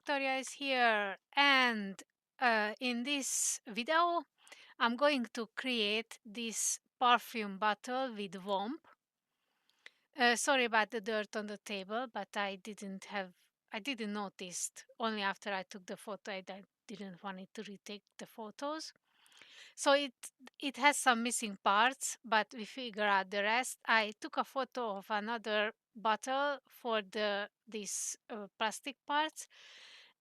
Victoria is here, and in this video I'm going to create this perfume bottle with Womp. Sorry about the dirt on the table, but I didn't notice. Only after I took the photo I didn't want it to retake the photos. So it has some missing parts, but we figure out the rest. I took a photo of another bottle for these plastic parts,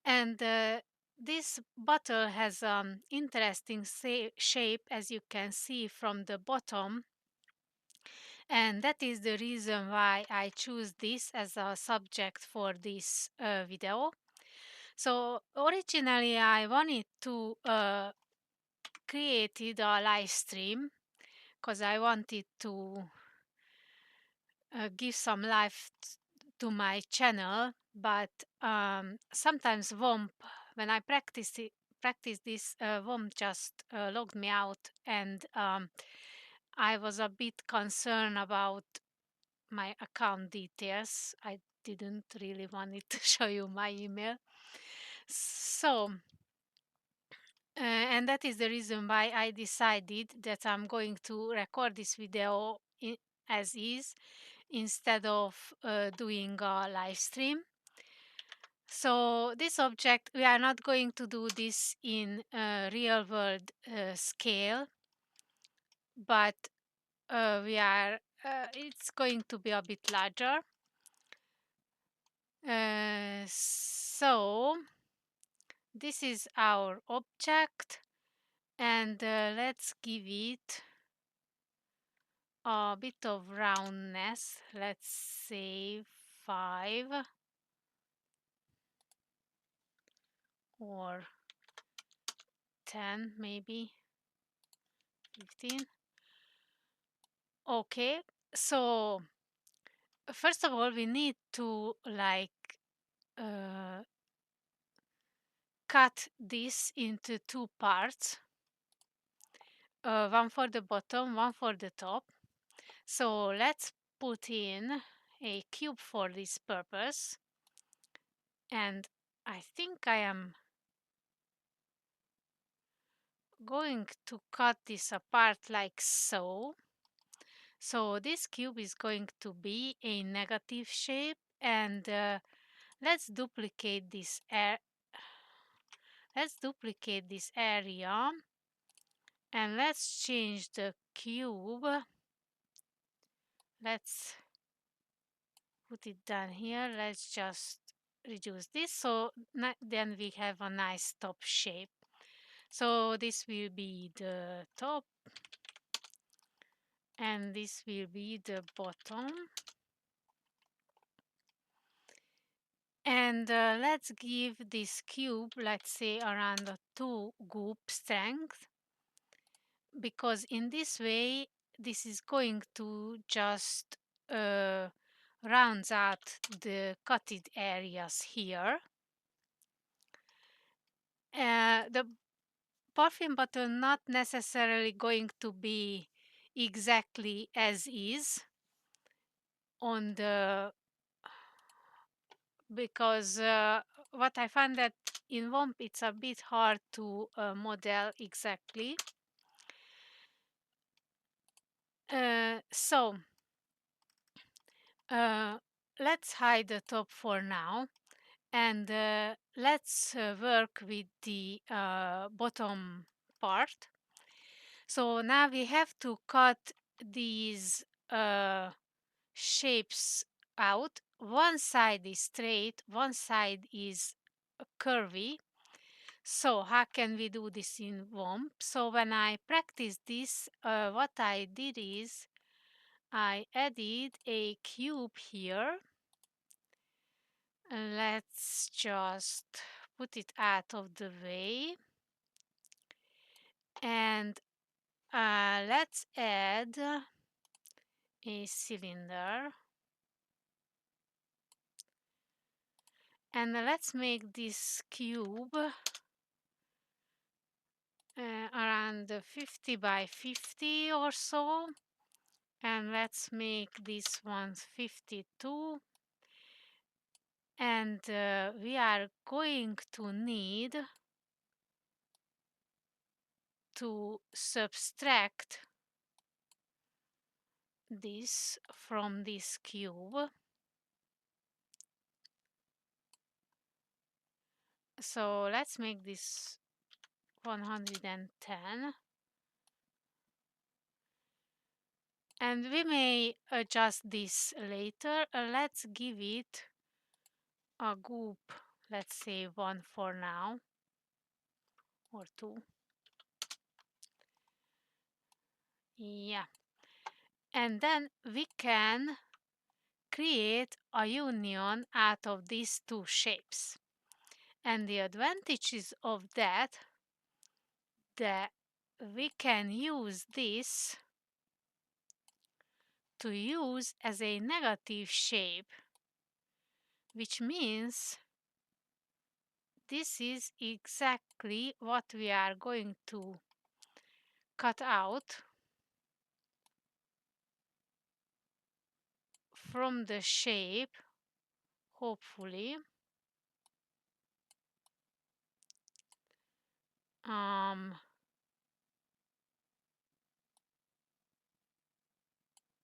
and this bottle has interesting shape, as you can see from the bottom, and that is the reason why I choose this as a subject for this video. So originally I wanted to create a live stream because I wanted to give some life to my channel, but sometimes Womp, when I practice this, Womp just logged me out, and I was a bit concerned about my account details. I didn't really want it to show you my email. So, and that is the reason why I decided that I'm going to record this video as is, instead of doing a live stream. So this object, we are not going to do this in real world scale, but it's going to be a bit larger. So this is our object, and let's give it a bit of roundness. Let's say 5 or 10, maybe 15. Okay, so first of all, we need to uh, cut this into two parts, one for the bottom, one for the top. So let's put in a cube for this purpose, and I think I am going to cut this apart like so. So this cube is going to be a negative shape, and let's duplicate this area, and let's change the cube. Let's put it down here. Let's just reduce this, so then we have a nice top shape. So this will be the top, and this will be the bottom. And let's give this cube, let's say, around a 2 goop strength, because in this way this is going to just rounds out the cutted areas here. The perfume bottle not necessarily going to be exactly as is on the, because what I find that in Womp it's a bit hard to model exactly. So let's hide the top for now, and let's work with the bottom part. So now we have to cut these shapes out. One side is straight, one side is curvy. So how can we do this in Womp? So when I practiced this, what I did is I added a cube here. Let's just put it out of the way, and let's add a cylinder, and let's make this cube around 50 by 50 or so, and let's make this one 52, and we are going to need to subtract this from this cube. So let's make this 110, and we may adjust this later. Let's give it a goop, let's say 1 for now, or 2. Yeah, and then we can create a union out of these two shapes. And the advantages of that we can use this to use as a negative shape, which means this is exactly what we are going to cut out from the shape, hopefully.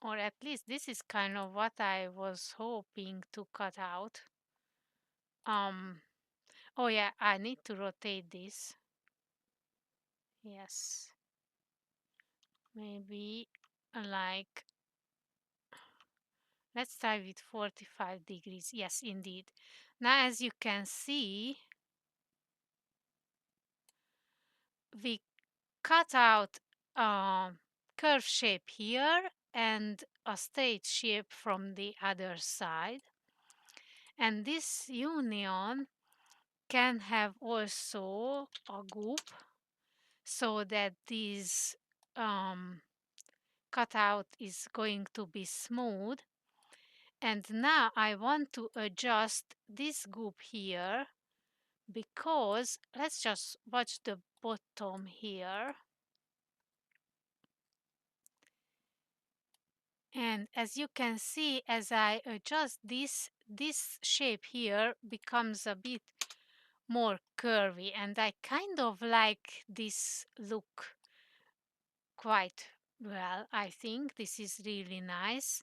Or at least this is kind of what I was hoping to cut out. Oh yeah, I need to rotate this. Yes. Maybe like, let's try with 45 degrees. Yes, indeed. Now, as you can see, we cut out a curve shape here and a straight shape from the other side. And this union can have also a goop, so that this cutout is going to be smooth. And now I want to adjust this goop here, because let's just watch the bottom here. And as you can see, as I adjust this shape here becomes a bit more curvy, and I kind of like this look quite well. I think this is really nice.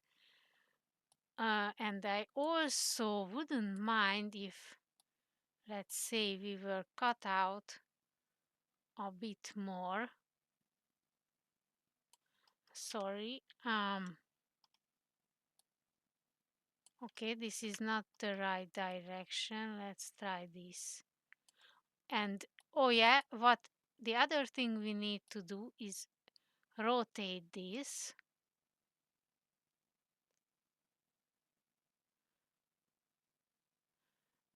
And I also wouldn't mind if, let's say, we were cut out a bit more. Sorry. Okay, this is not the right direction. Let's try this. And oh yeah, what the other thing we need to do is rotate this.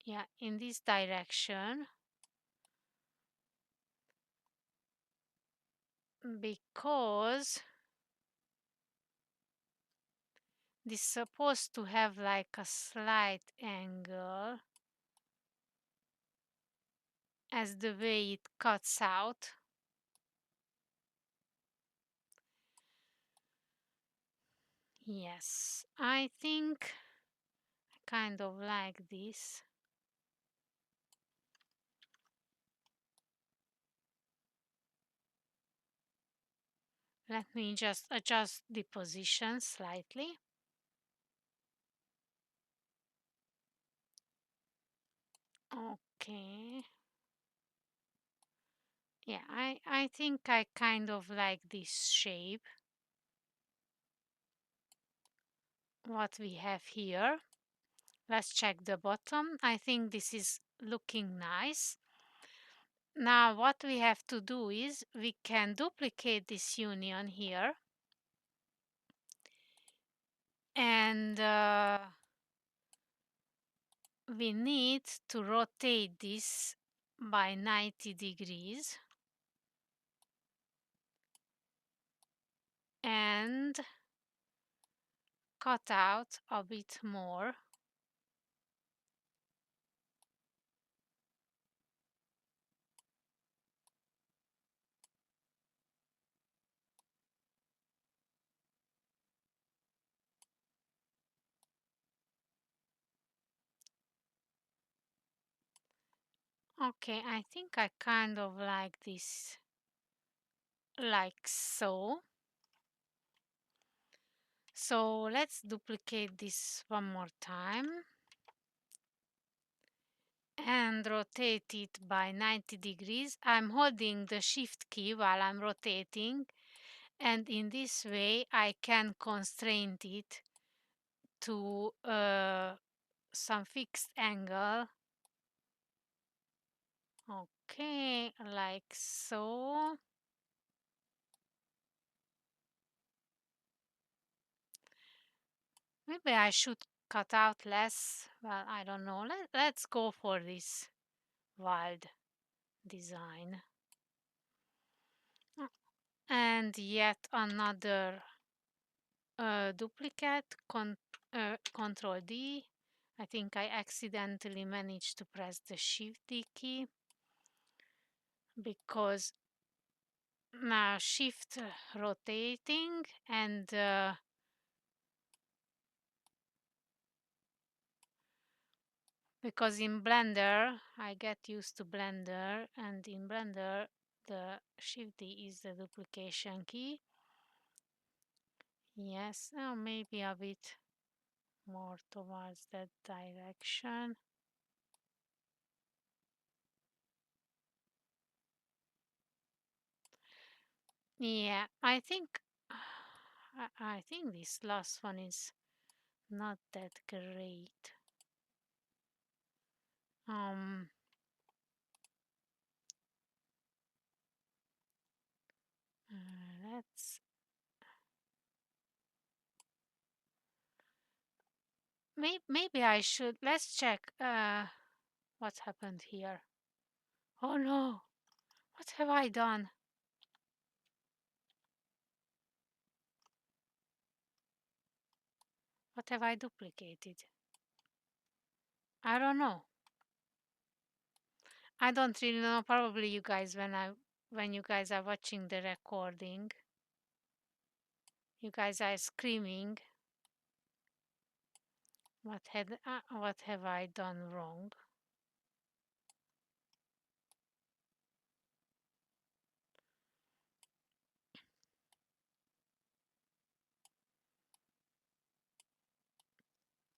Yeah, in this direction, because this is supposed to have like a slight angle as the way it cuts out. Yes, I think I kind of like this. Let me just adjust the position slightly. Okay. Yeah, I think I kind of like this shape, what we have here. Let's check the bottom. I think this is looking nice. Now what we have to do is we can duplicate this union here, and we need to rotate this by 90 degrees and cut out a bit more. Okay, I think I kind of like this, like so. So let's duplicate this one more time and rotate it by 90 degrees. I'm holding the shift key while I'm rotating, and in this way I can constrain it to some fixed angle. Okay, like so. Maybe I should cut out less. Well, I don't know. Let's go for this wild design. And yet another duplicate, Control D. I think I accidentally managed to press the Shift D key because now Shift rotating and because in Blender, I get used to Blender, and in Blender, the Shift D is the duplication key. Yes, oh, maybe a bit more towards that direction. Yeah, I think this last one is not that great. Um, let's maybe I should let's check what happened here. Oh no, what have I done? What have I duplicated? I don't know. I don't really know. Probably you guys when you guys are watching the recording, you guys are screaming. What have I done wrong?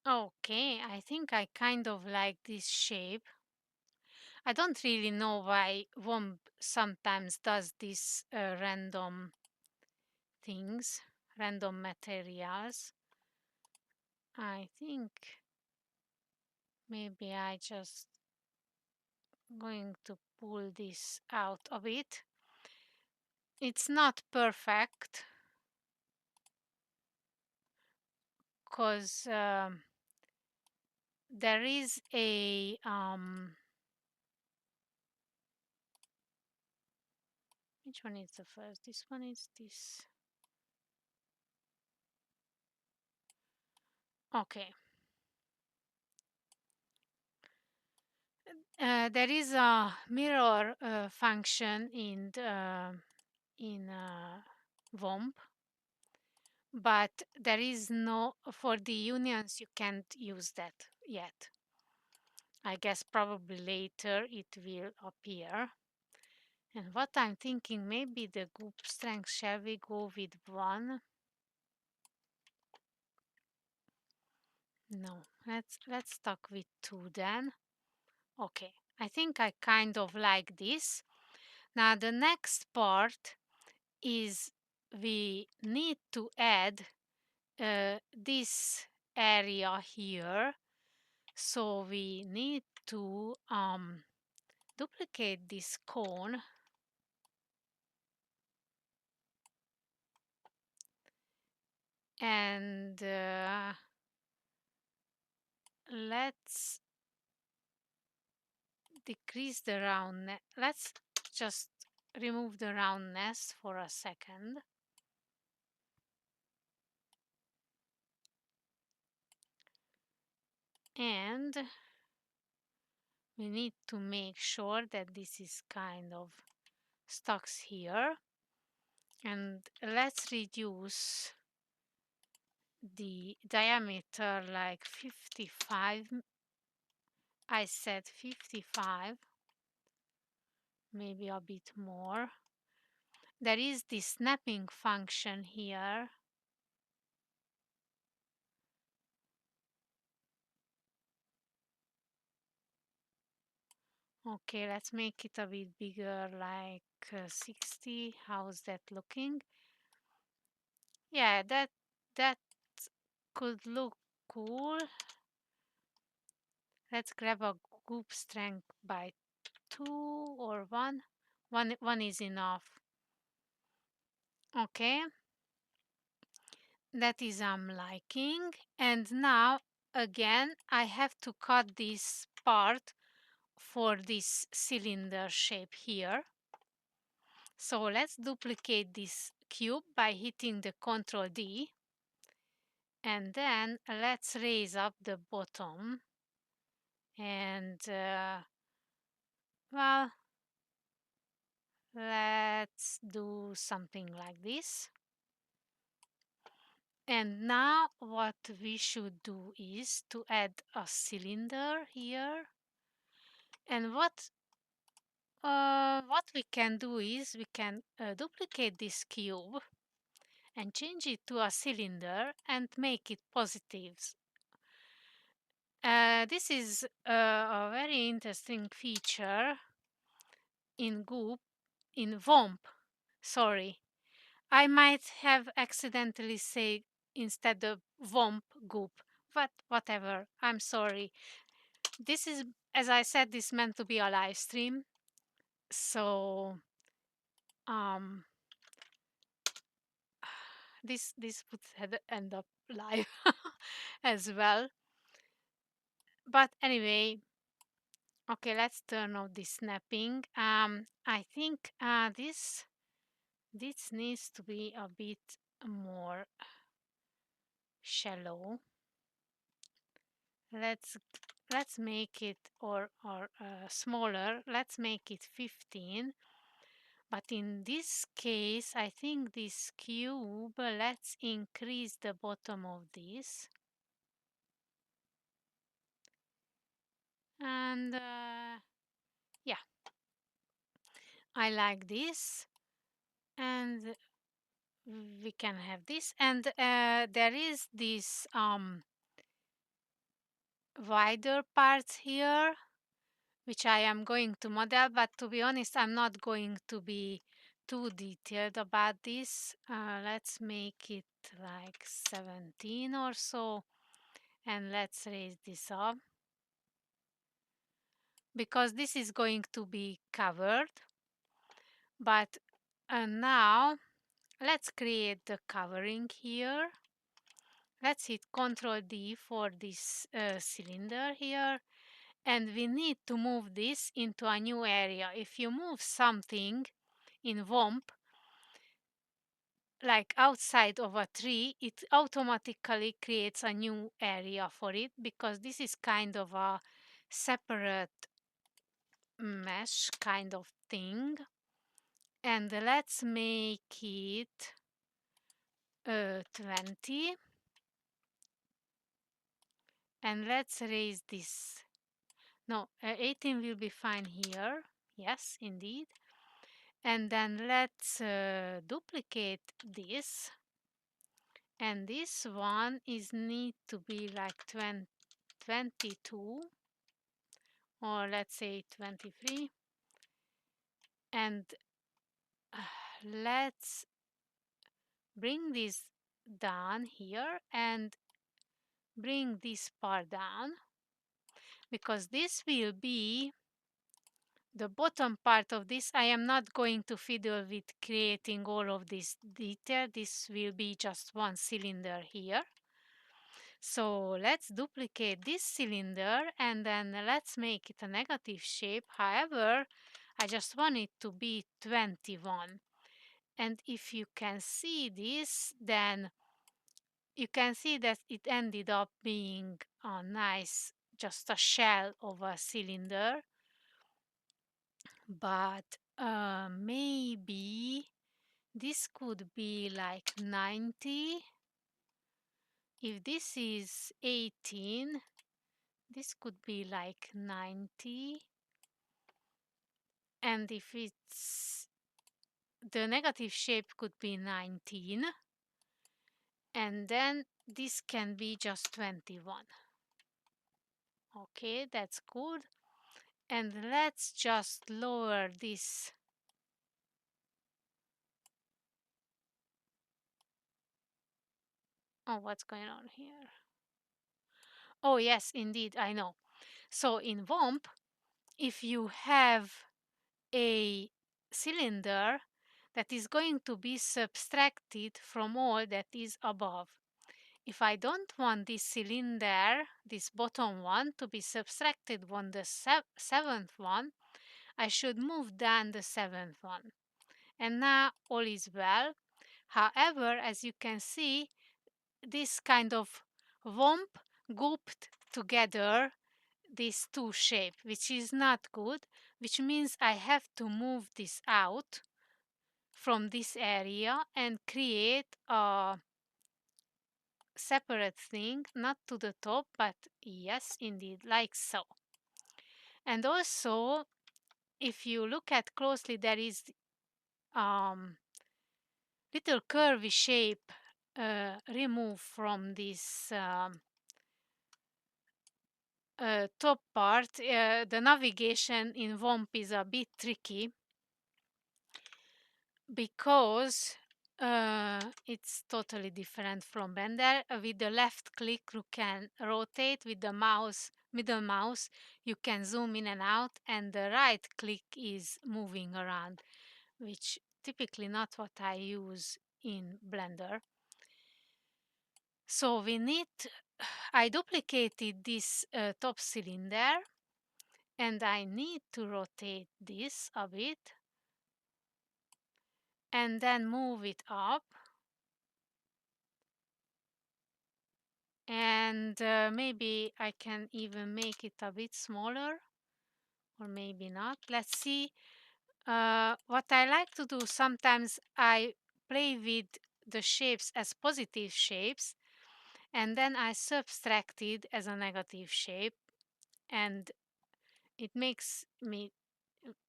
Okay, I think I kind of like this shape. I don't really know why Womp sometimes does these random things, random materials. I think maybe I just going to pull this out a bit. It's not perfect because there is a which one is the first? This one is this. Okay. There is a mirror function in Womp, but there is no for the unions. You can't use that yet. I guess probably later it will appear. And what I'm thinking, maybe the group strength, shall we go with 1? No, let's talk with 2 then. Okay, I think I kind of like this. Now the next part is we need to add this area here. So we need to duplicate this cone and let's decrease the roundness. Let's just remove the roundness for a second. And we need to make sure that this is kind of stuck here. And let's reduce the diameter like 55. I said 55. maybe a bit more. There is this snapping function here. Okay, let's make it a bit bigger, like 60. How's that looking? Yeah, that could look cool. Let's grab a group strength by 2 or 1. One is enough. Okay, that is I'm liking. And now again I have to cut this part for this cylinder shape here. So let's duplicate this cube by hitting the Ctrl D, and then let's raise up the bottom, and well, let's do something like this. And now what we should do is to add a cylinder here. And what we can do is we can duplicate this cube and change it to a cylinder and make it positives. This is a very interesting feature in Womp. Sorry, I might have accidentally said instead of Womp Goop, but whatever. I'm sorry. This is, as I said, this meant to be a live stream, so um, this would end up live as well. But anyway, okay, let's turn off the snapping. I think this needs to be a bit more shallow. Let's make it or smaller. Let's make it 15. But in this case, I think this cube, let's increase the bottom of this. And yeah, I like this. And we can have this. And there is this wider parts here, which I am going to model, but to be honest, I'm not going to be too detailed about this. Let's make it like 17 or so, and let's raise this up because this is going to be covered. But now let's create the covering here. Let's hit Ctrl D for this cylinder here, and we need to move this into a new area. If you move something in Womp, like outside of a tree, it automatically creates a new area for it because this is kind of a separate mesh kind of thing. And let's make it 20. And let's raise this. No, 18 will be fine here. Yes, indeed. And then let's duplicate this. And this one is need to be like 22, or let's say 23. And let's bring this down here and bring this part down, because this will be the bottom part of this. I am not going to fiddle with creating all of this detail. This will be just one cylinder here. So let's duplicate this cylinder and then let's make it a negative shape. However, I just want it to be 21. And if you can see this, then you can see that it ended up being a nice, just a shell of a cylinder. But maybe this could be like 90. If this is 18, this could be like 90. And if it's the negative shape could be 19, and then this can be just 21. Okay, that's good. And let's just lower this. Oh, what's going on here? Oh, yes, indeed, I know. So in Womp, if you have a cylinder that is going to be subtracted from all that is above. If I don't want this cylinder, this bottom one, to be subtracted from the seventh one, I should move down the seventh one. And now all is well. However, as you can see, this kind of womp grouped together these two shapes, which is not good, which means I have to move this out from this area and create a separate thing, not to the top, but yes, indeed, like so. And also, if you look at closely, there is little curvy shape removed from this top part. The navigation in Womp is a bit tricky because it's totally different from Blender. With the left click, you can rotate. With the mouse, middle mouse, you can zoom in and out, and the right click is moving around, which typically not what I use in Blender. So I duplicated this top cylinder, and I need to rotate this a bit and then move it up. And maybe I can even make it a bit smaller, or maybe not. Let's see. What I like to do, sometimes I play with the shapes as positive shapes, and then I subtract it as a negative shape, and it makes me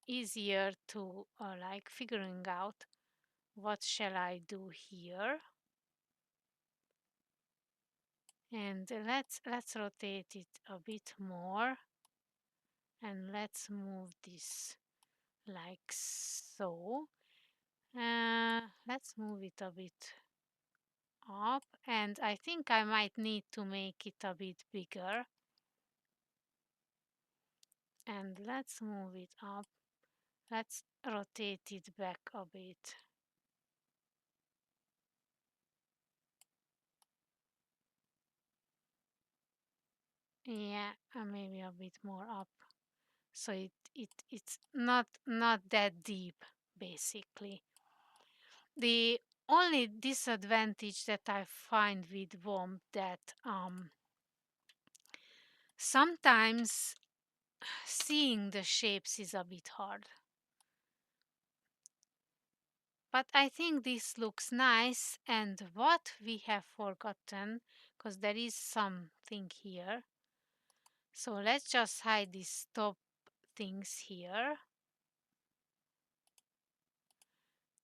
easier to like figuring out what shall I do here. And let's rotate it a bit more, and let's move this like so. Let's move it a bit up, and I think I might need to make it a bit bigger. And let's move it up. Let's rotate it back a bit. Yeah, maybe a bit more up. So it's not that deep, basically. The only disadvantage that I find with Womp that sometimes seeing the shapes is a bit hard. But I think this looks nice, and what we have forgotten, because there is something here. So let's just hide these top things here.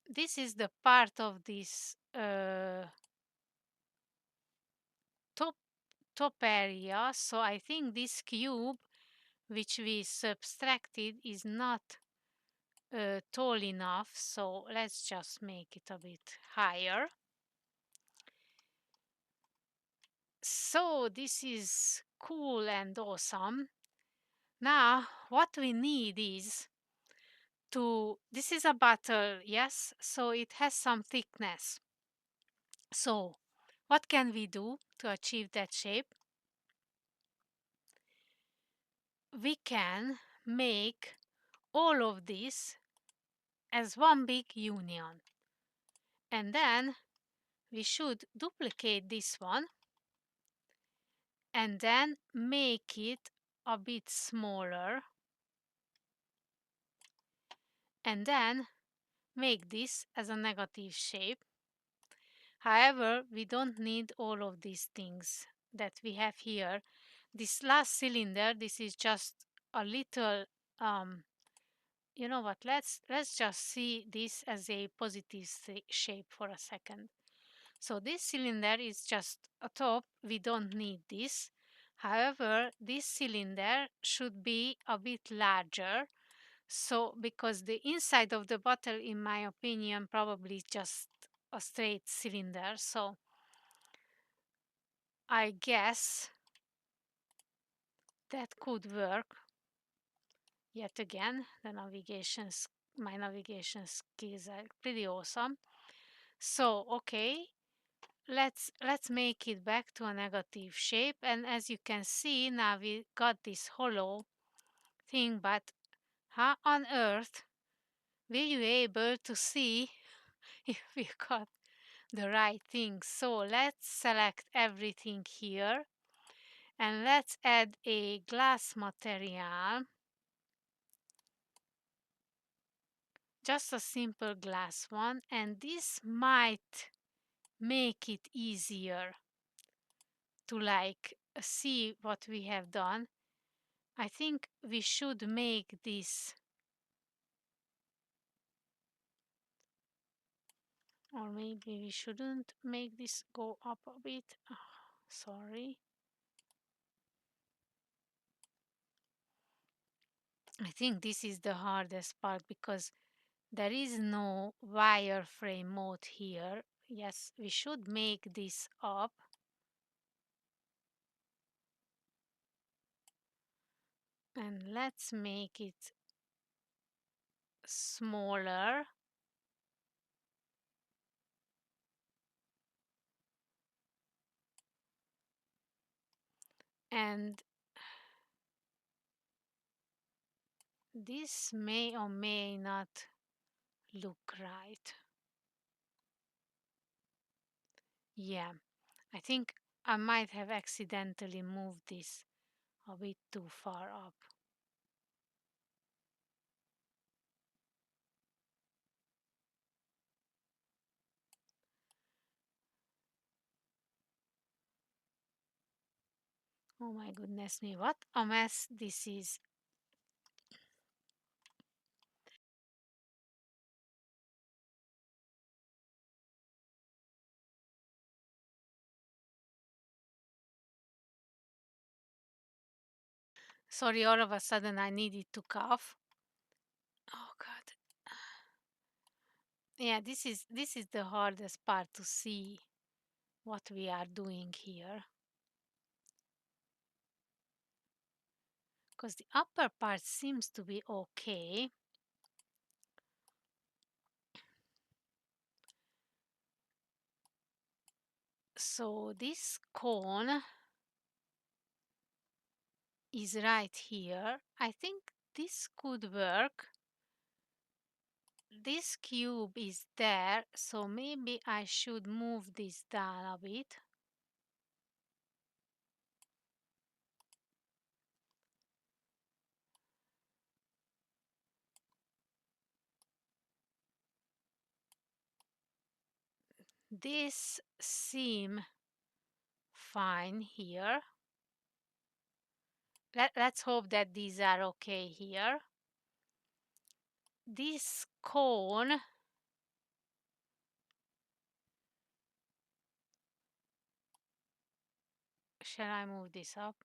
This is the part of this top area, so I think this cube which we subtracted is not tall enough, so let's just make it a bit higher. So this is cool and awesome. Now what we need is this is a bottle, yes, so it has some thickness. So what can we do to achieve that shape? We can make all of this as one big union. And then we should duplicate this one and then make it a bit smaller, and then make this as a negative shape. However, we don't need all of these things that we have here. This last cylinder, this is just a little you know what, let's just see this as a positive shape for a second. So this cylinder is just a top, we don't need this. However, this cylinder should be a bit larger, so because the inside of the bottle, in my opinion, probably just a straight cylinder, so I guess that could work. Yet again, my navigation skills are pretty awesome. So okay, let's make it back to a negative shape, and as you can see, now we got this hollow thing, but how on earth will you able to see if we got the right thing? So let's select everything here and let's add a glass material, just a simple glass one, and this might make it easier to like see what we have done. I think we should make this, or maybe we shouldn't make this go up a bit. Oh, sorry. I think this is the hardest part because there is no wireframe mode here. Yes, we should make this up. And let's make it smaller. And this may or may not look right. Yeah, I think I might have accidentally moved this a bit too far up. Oh my goodness me, what a mess this is. Sorry, all of a sudden I needed to cough. Oh god. Yeah, this is the hardest part to see what we are doing here. Because the upper part seems to be okay. So this cone is right here. I think this could work. This cube is there, so maybe I should move this down a bit. This seem fine here. Let's hope that these are okay here. This cone, shall I move this up?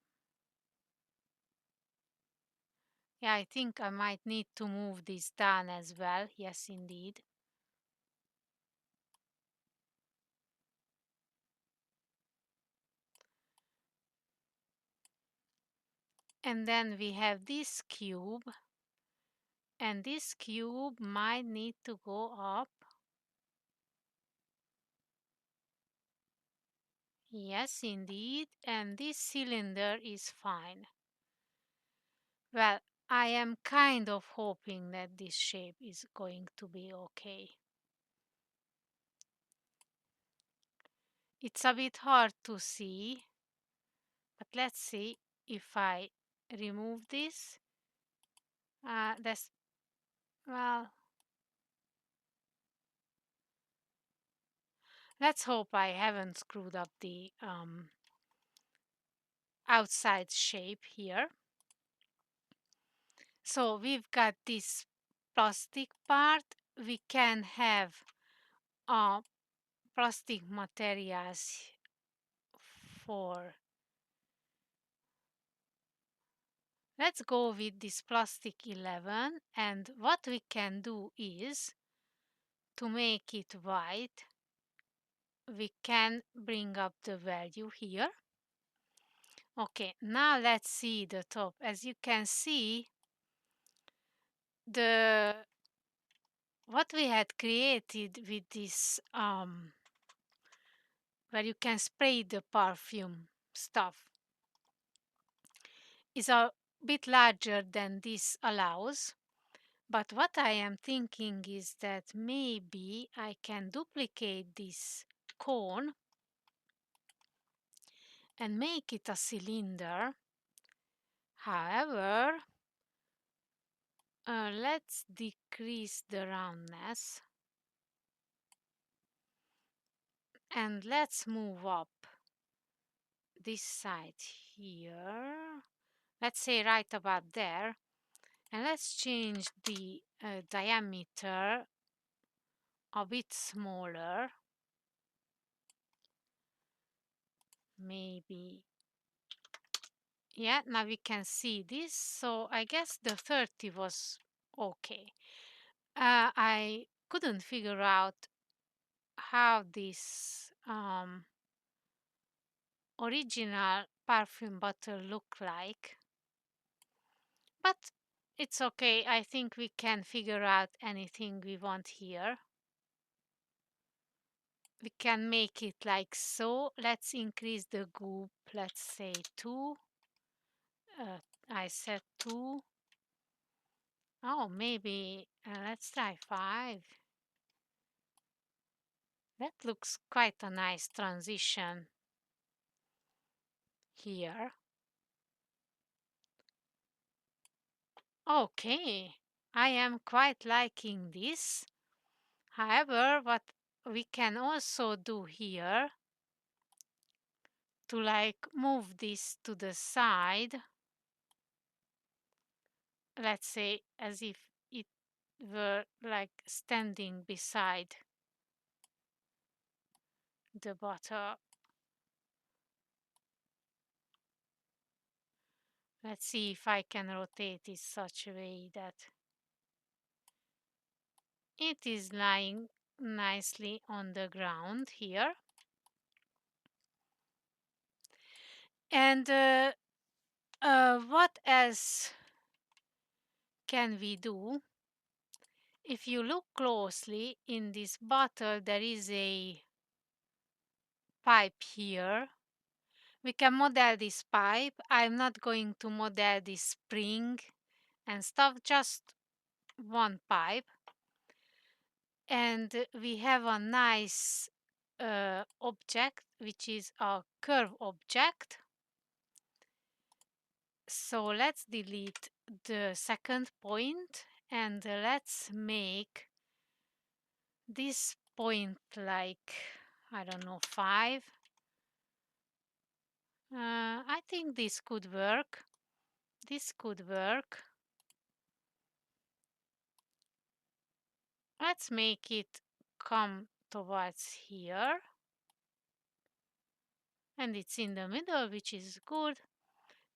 Yeah, I think I might need to move this down as well. Yes, indeed. And then we have this cube, and this cube might need to go up. Yes, indeed. And this cylinder is fine. Well, I am kind of hoping that this shape is going to be okay. It's a bit hard to see, but let's see if I remove this. That's, well, let's hope I haven't screwed up the outside shape here. So we've got this plastic part, we can have plastic materials for. Let's go with this plastic 11, and what we can do is to make it white, we can bring up the value here. Okay, now let's see the top. As you can see, the what we had created with this where you can spray the perfume stuff is a bit larger than this allows. But what I am thinking is that maybe I can duplicate this cone and make it a cylinder. However, let's decrease the roundness and let's move up this side here. Let's say right about there, and let's change the diameter a bit smaller, maybe. Yeah, now we can see this, so I guess the 30 was okay. I couldn't figure out how this original perfume bottle look like, but it's okay. I think we can figure out anything we want here. We can make it like so. Let's increase the goop, let's say 2. I said 2. Oh, maybe let's try 5. That looks quite a nice transition here. Okay, I am quite liking this. However, what we can also do here to like move this to the side, let's say as if it were like standing beside the bottle. Let's see if I can rotate it such a way that it is lying nicely on the ground here. And what else can we do? If you look closely in this bottle, there is a pipe here. We can model this pipe. I'm not going to model this spring and stuff, just one pipe. And we have a nice object, which is a curve object. So let's delete the second point and let's make this point like, I don't know, 5. I think this could work. This could work. Let's make it come towards here. And it's in the middle, which is good.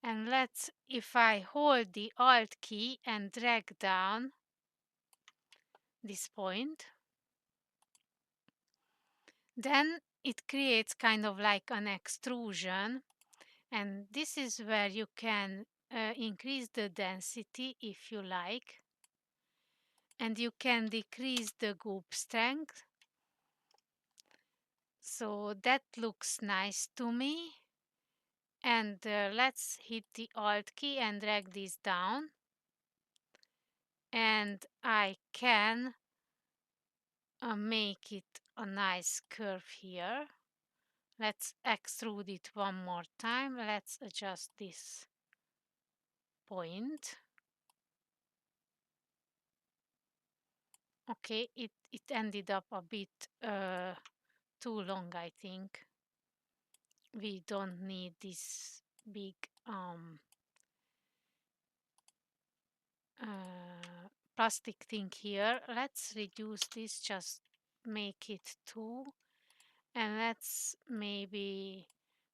And let's, if I hold the Alt key and drag down this point, then it creates kind of like an extrusion. And this is where you can increase the density if you like. And you can decrease the goop strength. So that looks nice to me. And let's hit the Alt key and drag this down. And I can make it a nice curve here. Let's extrude it one more time. Let's adjust this point. Okay, it ended up a bit too long, I think. We don't need this big plastic thing here. Let's reduce this, just make it 2, and let's maybe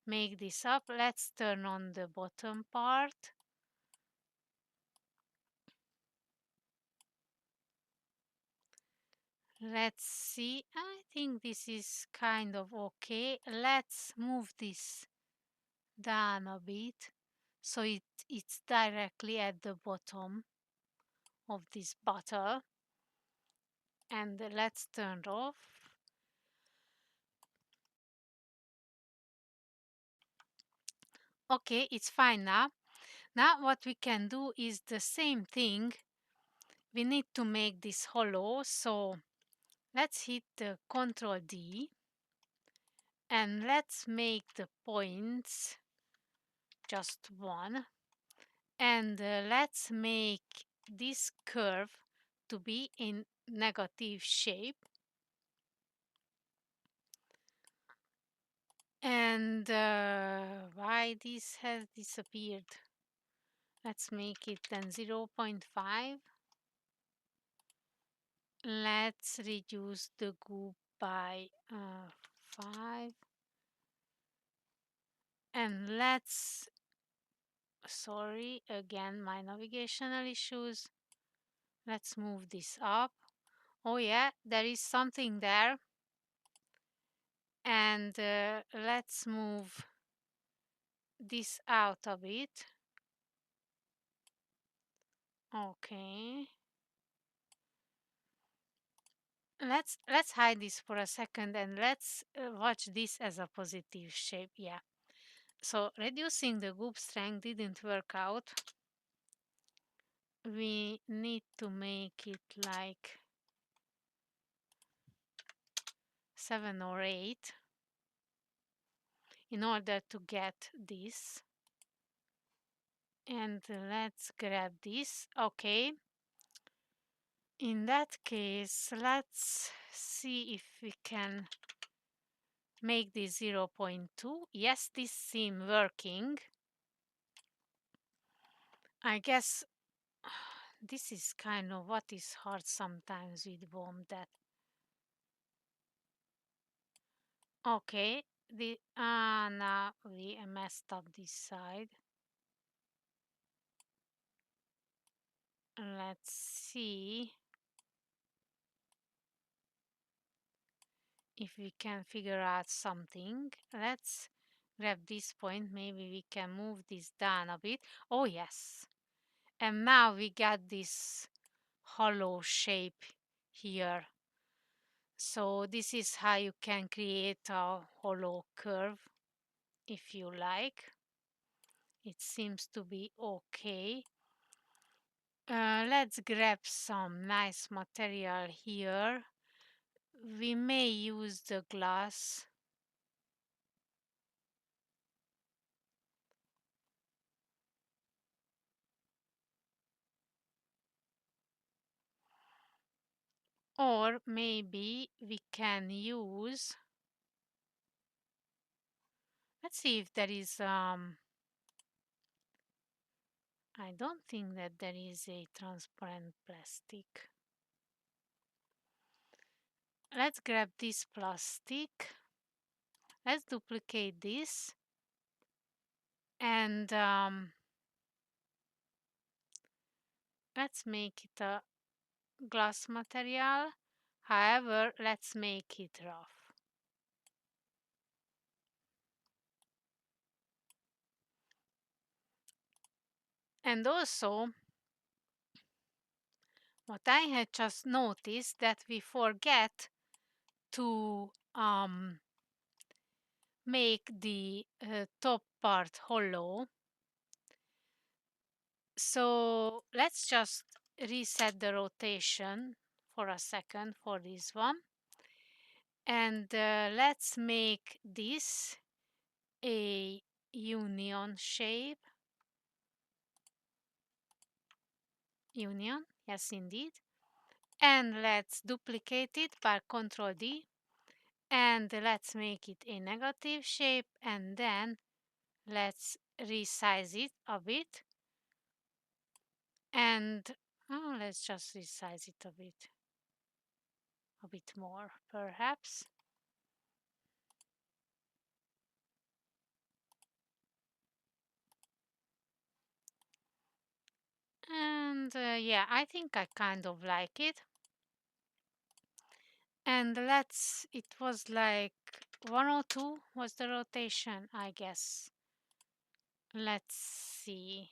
make this up. Let's turn on the bottom part. Let's see, I think this is kind of okay. Let's move this down a bit so it's directly at the bottom of this bottle, and let's turn it off. Okay, it's fine now. Now what we can do is the same thing. We need to make this hollow, so let's hit the Ctrl D and let's make the points just 1, and let's make this curve to be in negative shape. And why this has disappeared? Let's make it then 0.5. Let's reduce the goop by 5. And let's, sorry, again, my navigational issues. Let's move this up. Oh yeah, there is something there. And let's move this out a bit. Okay. Let's hide this for a second and let's watch this as a positive shape. Yeah. So reducing the goop strength didn't work out. We need to make it like 7 or 8 in order to get this. And let's grab this. Okay. In that case, let's see if we can make this 0.2. Yes, this seems working. I guess this is kind of what is hard sometimes with Womp, that okay, now we messed up this side. Let's see if we can figure out something. Let's grab this point. Maybe we can move this down a bit. Oh yes, and now we got this hollow shape here. So this is how you can create a hollow curve if you like. It seems to be okay. Let's grab some nice material here. We may use the glass. Or maybe we can use, let's see if there is, I don't think that there is a transparent plastic. Let's grab this plastic. Let's duplicate this. And let's make it a glass material. However, let's make it rough. And also, what I had just noticed that we forget to make the top part hollow. So let's just reset the rotation for a second for this one. And let's make this a union shape. Union, yes indeed. And let's duplicate it by Ctrl D. And let's make it a negative shape, and then let's resize it a bit. And Oh, let's just resize it a bit more, perhaps. And yeah, I think I kind of like it. And it was like 102 was the rotation, I guess. Let's see.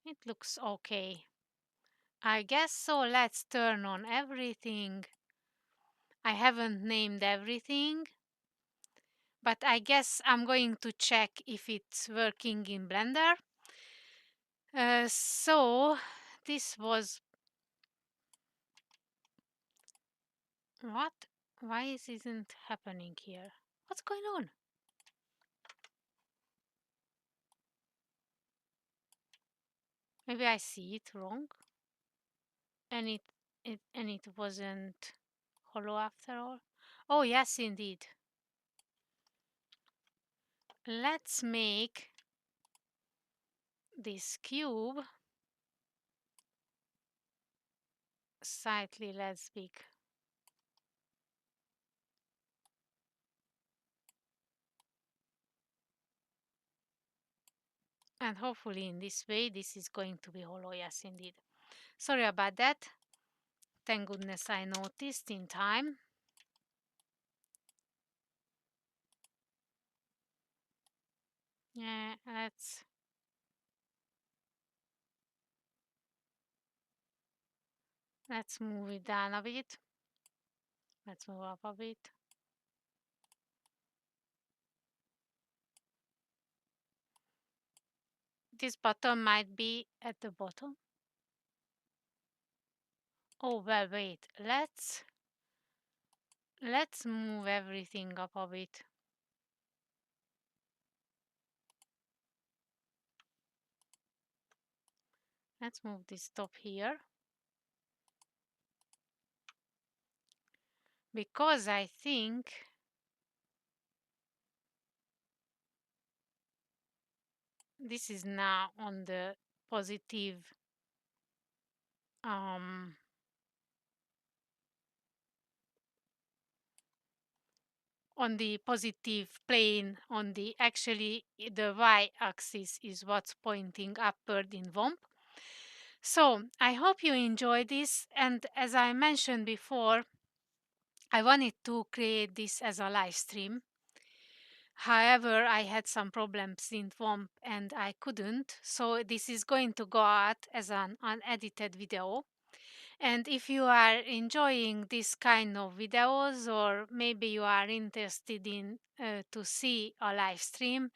It looks okay. I guess so. Let's turn on everything. I haven't named everything, but I guess I'm going to check if it's working in Blender. So this was what? Why isn't happening here? What's going on? Maybe I see it wrong, and it wasn't hollow after all. Oh yes, indeed. Let's make this cube slightly less big. And hopefully in this way this is going to be hollow, yes indeed. Sorry about that. Thank goodness I noticed in time. Yeah, let's move it down a bit. Let's move up a bit. This button might be at the bottom. Oh well, wait. Let's move everything up a bit. Let's move this top here. Because I think this is now on the positive um, on the positive plane, on the actually the y-axis is what's pointing upward in Womp. So I hope you enjoy this, and as I mentioned before, I wanted to create this as a live stream. However, I had some problems in Womp and I couldn't, so this is going to go out as an unedited video. And if you are enjoying this kind of videos, or maybe you are interested in to see a live stream,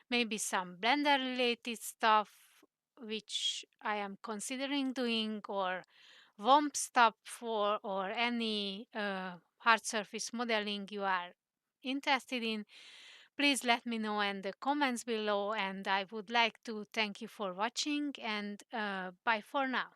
maybe some Blender related stuff which I am considering doing, or Womp stuff for, or any hard surface modeling you are interested in, please let me know in the comments below, and I would like to thank you for watching, and bye for now.